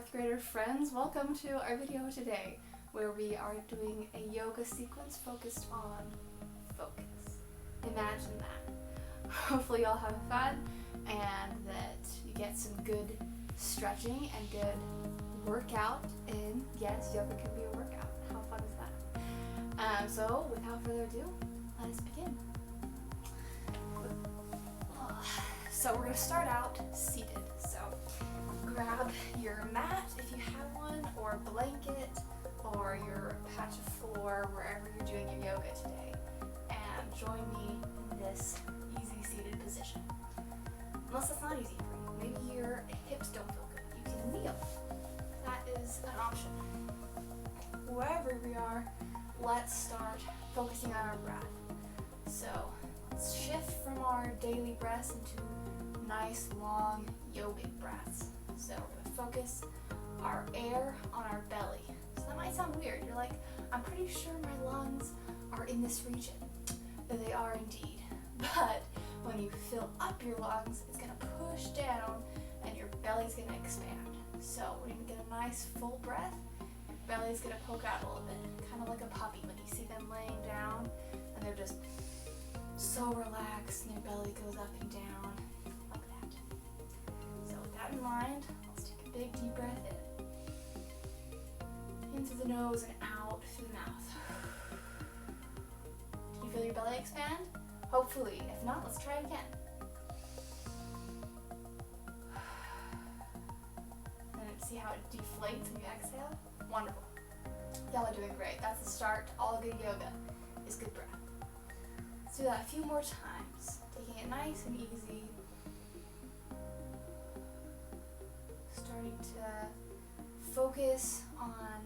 fourth grader friends, welcome to our video today where we are doing a yoga sequence focused on focus. Imagine that. Hopefully y'all have fun and that you get some good stretching and good workout in. Yes, yoga can be a workout. How fun is that? So without further ado, let us begin. So we're going to start out seated. So grab your mat if you have one, or a blanket, or your patch of floor, wherever you're doing your yoga today, and join me in this easy seated position. Unless that's not easy for you. Maybe your hips don't feel good. You can kneel. That is an option. Wherever we are, let's start focusing on our breath. So let's shift from our daily breaths into nice long yogic breaths. So we're going to focus our air on our belly. So that might sound weird. You're like, I'm pretty sure my lungs are in this region. That they are indeed. But when you fill up your lungs, it's going to push down and your belly's going to expand. So when you get a nice full breath, your belly's going to poke out a little bit. Kind of like a puppy when you see them laying down and they're just so relaxed and their belly goes up and down. Like that. So with that in mind, let's take a big deep breath in through the nose and out through the mouth. Can you feel your belly expand? Hopefully. If not, let's try again. And see how it deflates when you exhale? Wonderful. Y'all are doing great. That's the start to all good yoga, is good breath. Let's do that a few more times. Taking it nice and easy. Starting to focus on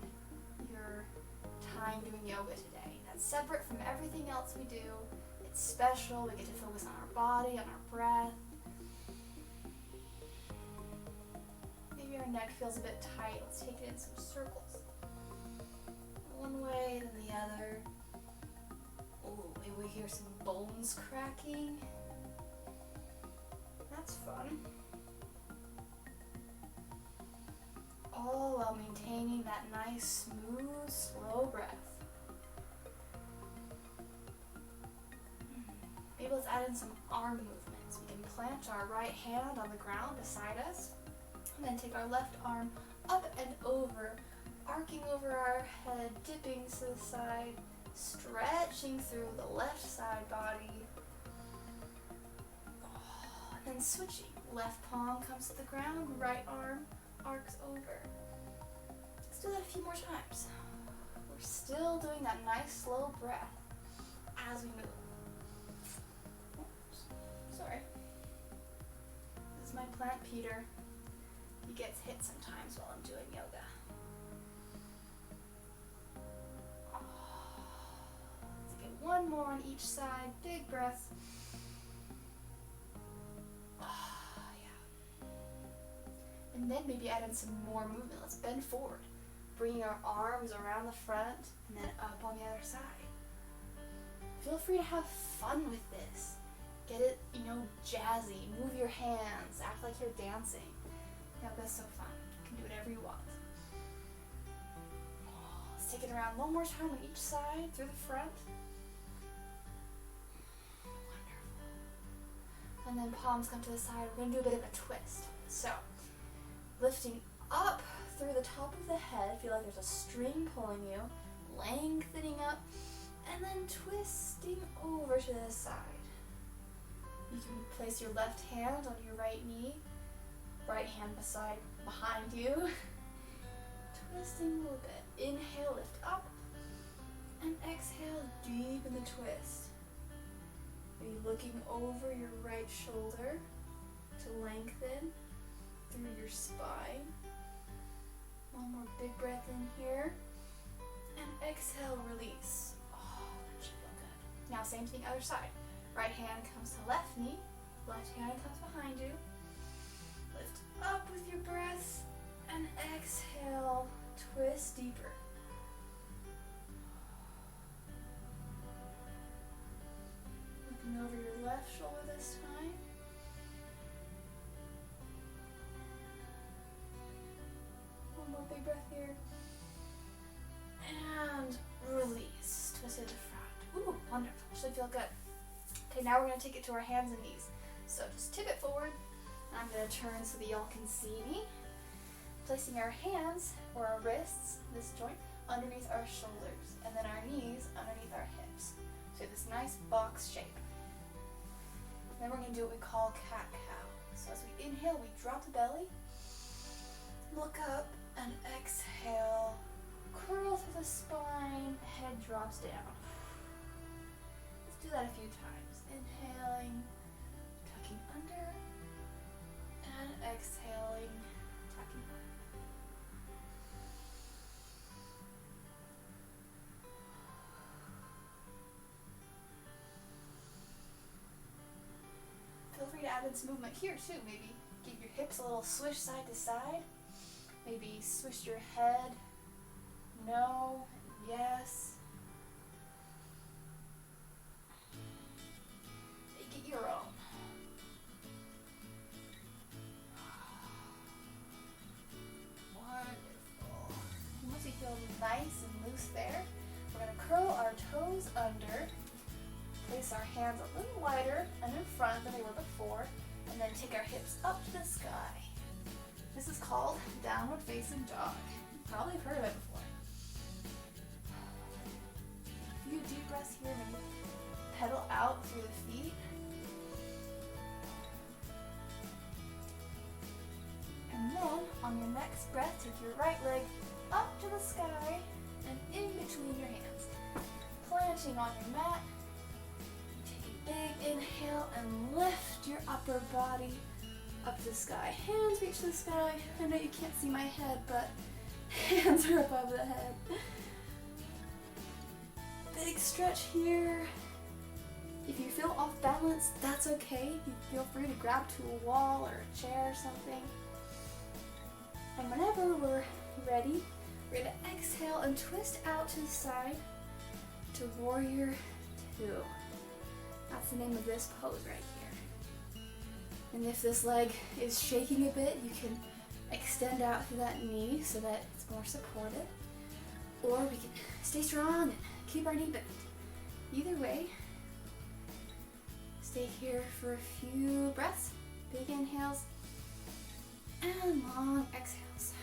your time doing yoga today. That's separate from everything else we do. It's special. We get to focus on our body, on our breath. Maybe our neck feels a bit tight. Let's take it in some circles. One way, then the other. Ooh, maybe we hear some bones cracking. That's fun. All while maintaining that nice, smooth, slow breath. Maybe let's add in some arm movements. We can plant our right hand on the ground beside us, and then take our left arm up and over, arcing over our head, dipping to the side, stretching through the left side body. And then switching. Left palm comes to the ground, right arm arcs over. Let's do that a few more times. We're still doing that nice slow breath as we move. Oops, sorry. This is my plant Peter. He gets hit sometimes while I'm doing yoga. Let's get one more on each side. Big breath. And then maybe add in some more movement. Let's bend forward, bringing our arms around the front and then up on the other side. Feel free to have fun with this. Get it, jazzy. Move your hands. Act like you're dancing. Yoga's so fun. You can do whatever you want. Let's take it around one more time on each side through the front. Wonderful. And then palms come to the side. We're going to do a bit of a twist. So, lifting up through the top of the head, feel like there's a string pulling you, lengthening up, and then twisting over to the side. You can place your left hand on your right knee, right hand behind you, twisting a little bit. Inhale, lift up, and exhale, deep in the twist. Maybe looking over your right shoulder to lengthen through your spine. One more big breath in here. And exhale, release. Oh, that should feel good. Now same thing, other side. Right hand comes to left knee. Left hand comes behind you. Lift up with your breath. And exhale, twist deeper. Looking over your left shoulder this time. good. Okay, now we're going to take it to our hands and knees. So just tip it forward. I'm going to turn so that y'all can see me. Placing our hands or our wrists, this joint, underneath our shoulders, and then our knees underneath our hips. So this nice box shape. Then we're going to do what we call cat-cow. So as we inhale, we drop the belly, look up, and exhale. Curl through the spine, head drops down. Let's do that a few times. Inhaling, tucking under, and exhaling, tucking up. Feel free to add in some movement here too. Maybe give your hips a little swish side to side. Maybe swish your head. No, yes. Make it your own. Wonderful. Once you feel nice and loose there, we're going to curl our toes under, place our hands a little wider and in front than they were before, and then take our hips up to the sky. This is called downward facing dog. You've probably heard of it before. A few deep breaths here, maybe pedal out through the feet. And then on your next breath, take your right leg up to the sky and in between your hands. Planting on your mat. Take a big inhale and lift your upper body up to the sky. Hands reach the sky. I know you can't see my head, but hands are above the head. Big stretch here. If you feel off balance, that's okay. You feel free to grab to a wall or a chair or something. And whenever we're ready, we're going to exhale and twist out to the side to warrior 2. That's the name of this pose right here. And if this leg is shaking a bit, you can extend out through that knee so that it's more supported. Or we can stay strong and keep our knee bent. Either way, stay here for a few breaths. Big inhales and long exhales.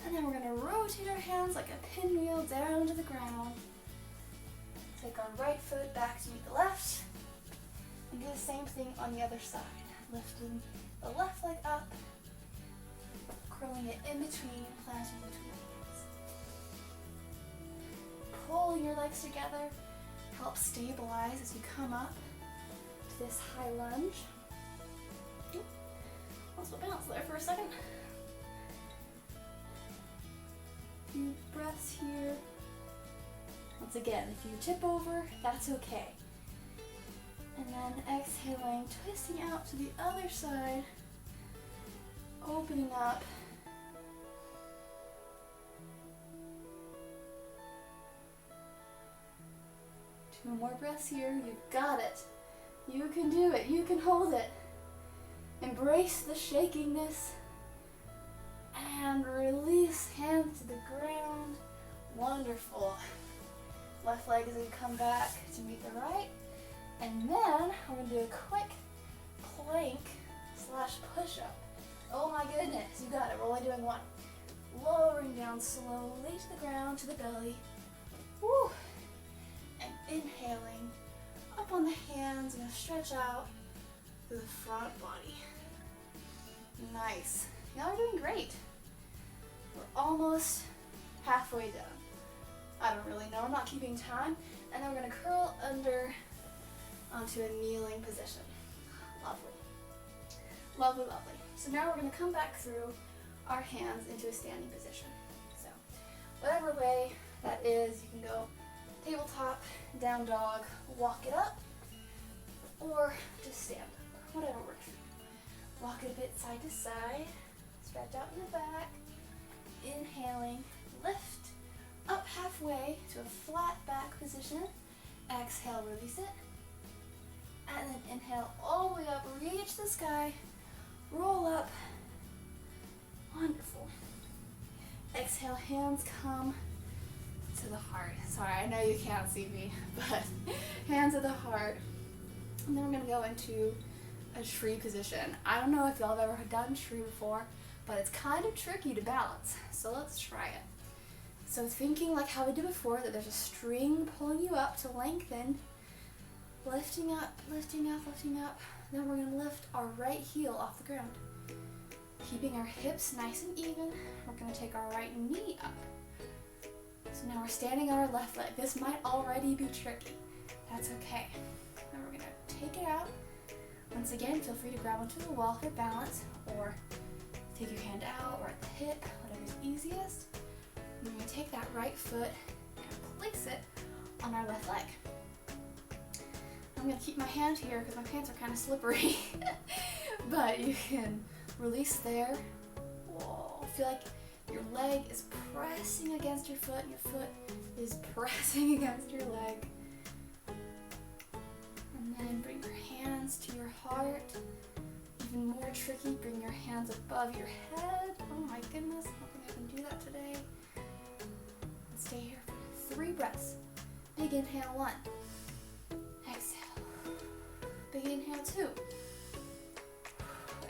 And then we're going to rotate our hands like a pinwheel down to the ground. Take our right foot back to meet the left. And do the same thing on the other side. Lifting the left leg up, curling it in between, planting between the hands. Pulling your legs together helps stabilize as you come up to this high lunge. Also bounce there for a second. Few breaths here. Once again, if you tip over, that's okay. And then exhaling, twisting out to the other side, opening up. Two more breaths here. You've got it. You can do it. You can hold it. Embrace the shakiness and release hands to the ground. Wonderful. Left leg is going to come back to meet the right. And then we're going to do a quick plank / push-up. Oh my goodness, you got it. We're only doing one. Lowering down slowly to the ground, to the belly. Woo. And inhaling up on the hands. I'm going to stretch out through the front body. Nice. Y'all are doing great. We're almost halfway done. I don't really know. I'm not keeping time. And then we're going to curl under onto a kneeling position. Lovely. Lovely, lovely. So now we're going to come back through our hands into a standing position. So whatever way that is, you can go tabletop, down dog, walk it up, or just stand up. Whatever works for you. Walk it a bit side to side. Stretch out in the back. Inhaling, lift up halfway to a flat back position. Exhale, release it. And then inhale all the way up, reach the sky, roll up. Wonderful. Exhale, hands come to the heart. Sorry, I know you can't see me, but hand to the heart. And then we're gonna go into a tree position. I don't know if y'all have ever done tree before, but it's kind of tricky to balance. So let's try it. So thinking like how we did before, that there's a string pulling you up to lengthen, lifting up, lifting up, lifting up. Then we're gonna lift our right heel off the ground. Keeping our hips nice and even, we're gonna take our right knee up. So now we're standing on our left leg. This might already be tricky. That's okay. Then we're gonna take it out. Once again, feel free to grab onto the wall for balance, or take your hand out or at the hip, whatever's easiest. And we're gonna take that right foot and place it on our left leg. I'm gonna keep my hand here because my pants are kind of slippery, but you can release there. Whoa, feel like your leg is pressing against your foot, and your foot is pressing against your leg. And then bring your hands to your heart. Even more tricky, bring your hands above your head. Oh my goodness, I don't think I can do that today. Let's stay here for 3 breaths. Big inhale, 1. Exhale. Big inhale, 2.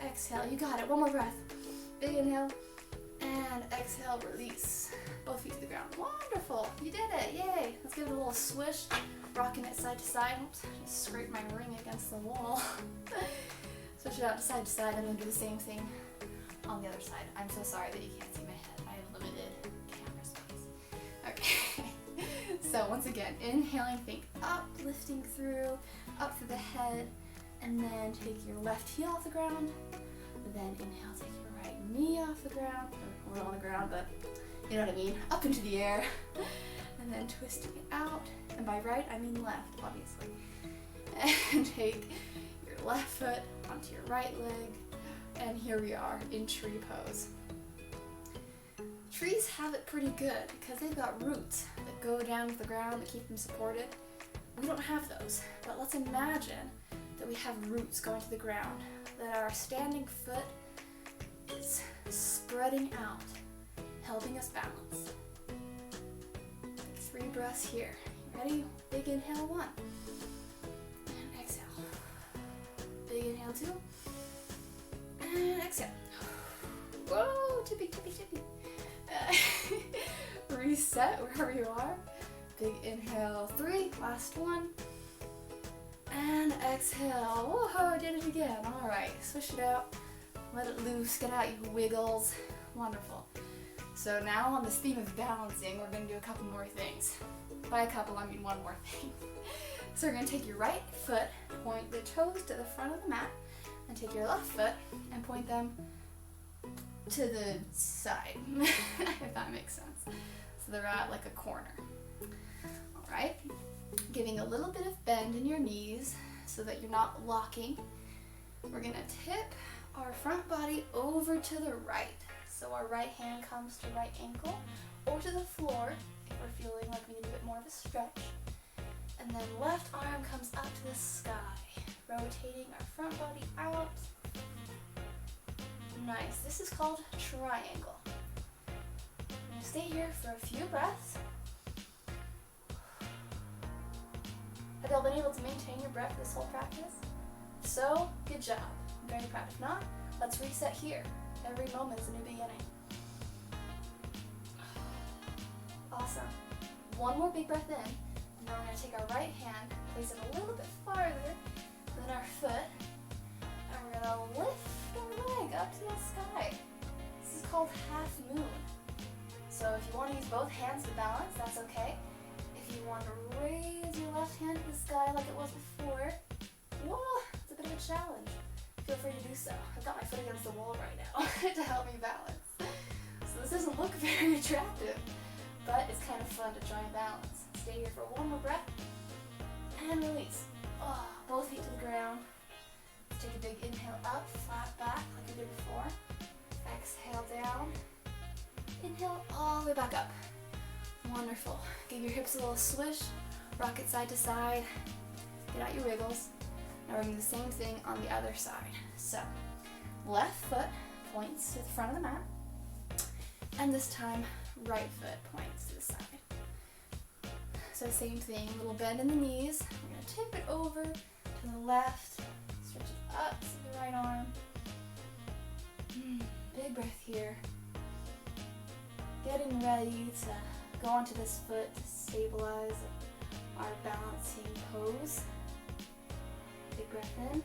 Exhale, you got it. One more breath. Big inhale. And exhale, release. Both feet to the ground. Wonderful. You did it. Yay. Let's give it a little swish. Rocking it side to side. Oops, just scrape my ring against the wall. Switch it out side to side, and then do the same thing on the other side. I'm so sorry that you can't see my head. I have limited camera space. Okay. So once again, inhaling, think up, lifting through, up through the head, and then take your left heel off the ground. Then inhale, take your right knee off the ground, or we're on the ground, but you know what I mean, up into the air. And then twisting it out, and by right, I mean left, obviously. And take your left foot onto your right leg, and here we are in tree pose. Trees have it pretty good because they've got roots that go down to the ground that keep them supported. We don't have those, but let's imagine that we have roots going to the ground, that our standing foot is spreading out, helping us balance. Take 3 breaths here. You ready? Big inhale, 1. And exhale. Big inhale, 2. And exhale. Whoa, tippy, tippy, tippy. Reset wherever you are. Big inhale, 3. Last one. And exhale. Whoa, did it again. All right, switch it out. Let it loose. Get out your wiggles. Wonderful. So now on this theme of balancing, we're going to do a couple more things. By a couple, I mean one more thing. So we're going to take your right foot, point the toes to the front of the mat, and take your left foot and point them to the side, if that makes sense. So they're at like a corner. All right. Giving a little bit of bend in your knees so that you're not locking. We're going to tip our front body over to the right. So our right hand comes to right ankle or to the floor if we're feeling like we need a bit more of a stretch. And then left arm comes up to the sky, rotating our front body out. Nice. This is called triangle. I'm going to stay here for a few breaths. Have y'all been able to maintain your breath this whole practice? If so, good job. I'm very proud. If not, let's reset here. Every moment is a new beginning. Awesome. One more big breath in, and then we're going to take our right hand, place it a little bit farther than our foot, and we're going to lift our leg up to the sky. This is called half moon. So if you want to use both hands to balance, that's okay. If you want to raise your left hand to the sky like it was before, whoa, it's a bit of a challenge. Feel free to do so. I've got my foot against the wall right now to help me balance. So this doesn't look very attractive, but it's kind of fun to try and balance. Stay here for one more breath, and release. Oh, both feet to the ground. Let's take a big inhale up, flat back like we did before. Exhale down. Inhale all the way back up. Wonderful. Give your hips a little swish. Rock it side to side. Get out your wiggles. Now we're going to do the same thing on the other side. So, left foot points to the front of the mat. And this time, right foot points to the side. So same thing, a little bend in the knees. We're gonna tip it over to the left, stretch it up to the right arm. Big breath here. Getting ready to go onto this foot to stabilize our balancing pose. Big breath in.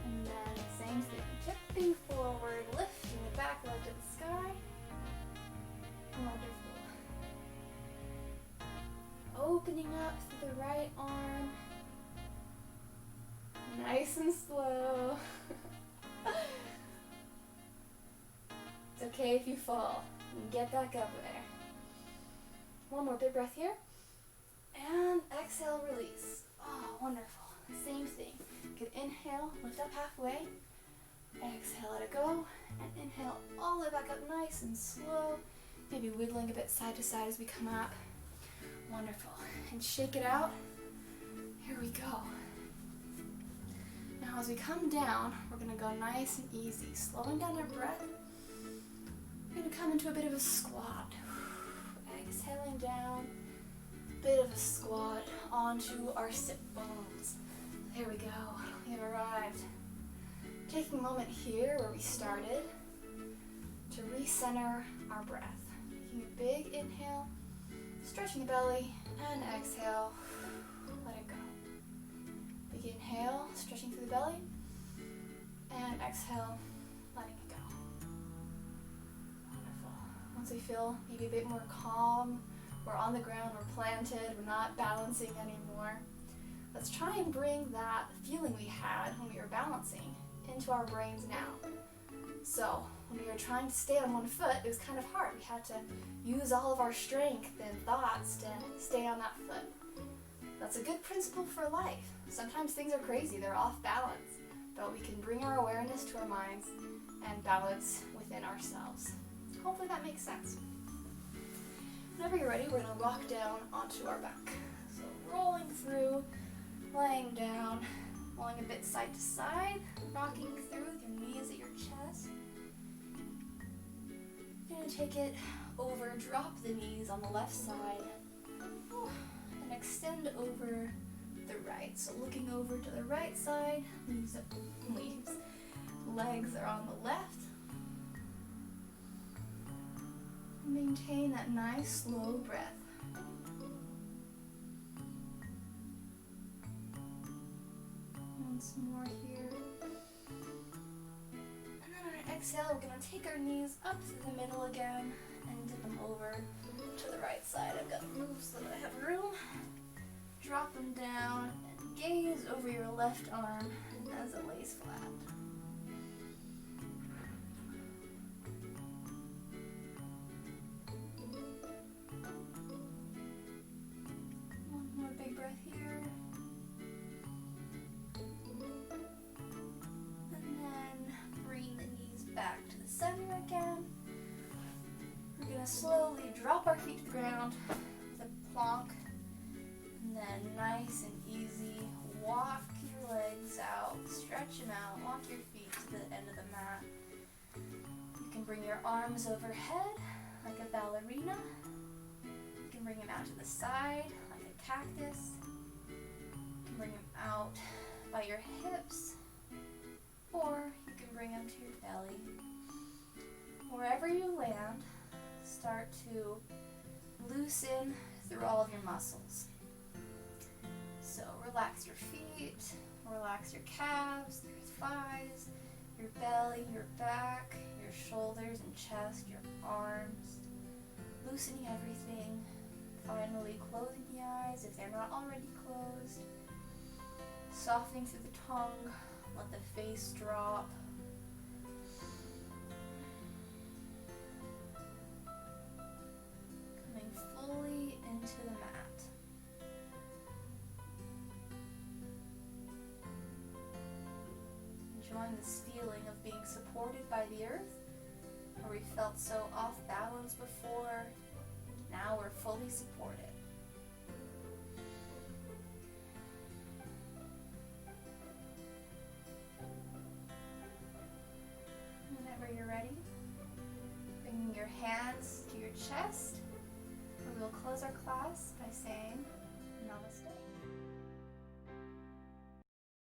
And then same thing, tipping forward, lifting the back leg to the sky. Wonderful. Opening up through the right arm. Nice and slow. It's okay if you fall. You can get back up there. One more big breath here. And exhale, release. Oh, wonderful. Same thing. Good inhale, lift up halfway. Exhale, let it go. And inhale all the way back up nice and slow. Maybe wiggling a bit side to side as we come up. Wonderful. And shake it out. Here we go. Now as we come down, we're going to go nice and easy. Slowing down our breath. We're going to come into a bit of a squat. Exhaling down. Bit of a squat onto our sit bones. There we go. We have arrived. Taking a moment here where we started to recenter our breath. Taking a big inhale, stretching the belly, and exhale. Let it go. Big inhale, stretching through the belly, and exhale, letting it go. Wonderful. Once we feel maybe a bit more calm, we're on the ground, we're planted, we're not balancing anymore. Let's try and bring that feeling we had when we were balancing into our brains now. So when we were trying to stay on one foot, it was kind of hard. We had to use all of our strength and thoughts to stay on that foot. That's a good principle for life. Sometimes things are crazy, they're off balance, but we can bring our awareness to our minds and balance within ourselves. Hopefully that makes sense. Whenever you're ready, we're going to rock down onto our back. So rolling through, laying down, rolling a bit side to side, rocking through with your knees at your chest. You're going to take it over, drop the knees on the left side, and extend over the right. So looking over to the right side, legs are on the left. Maintain that nice slow breath. Once more here. And then on our exhale, we're going to take our knees up to the middle again and dip them over to the right side. I've got to move so that I have room. Drop them down and gaze over your left arm as it lays flat. Big breath here. And then bring the knees back to the center again. We're going to slowly drop our feet to the ground with a plonk. And then nice and easy, walk your legs out, stretch them out, walk your feet to the end of the mat. You can bring your arms overhead like a ballerina. You can bring them out to the side cactus. You can bring them out by your hips, or you can bring them to your belly. Wherever you land, start to loosen through all of your muscles. So relax your feet, relax your calves, your thighs, your belly, your back, your shoulders and chest, your arms, loosening everything. Finally closing the eyes if they're not already closed. Softening through the tongue, let the face drop. Coming fully into the mat. Enjoying this feeling of being supported by the earth, where we felt so off balance before. Now we're fully supported. Whenever you're ready, bringing your hands to your chest, will close our class by saying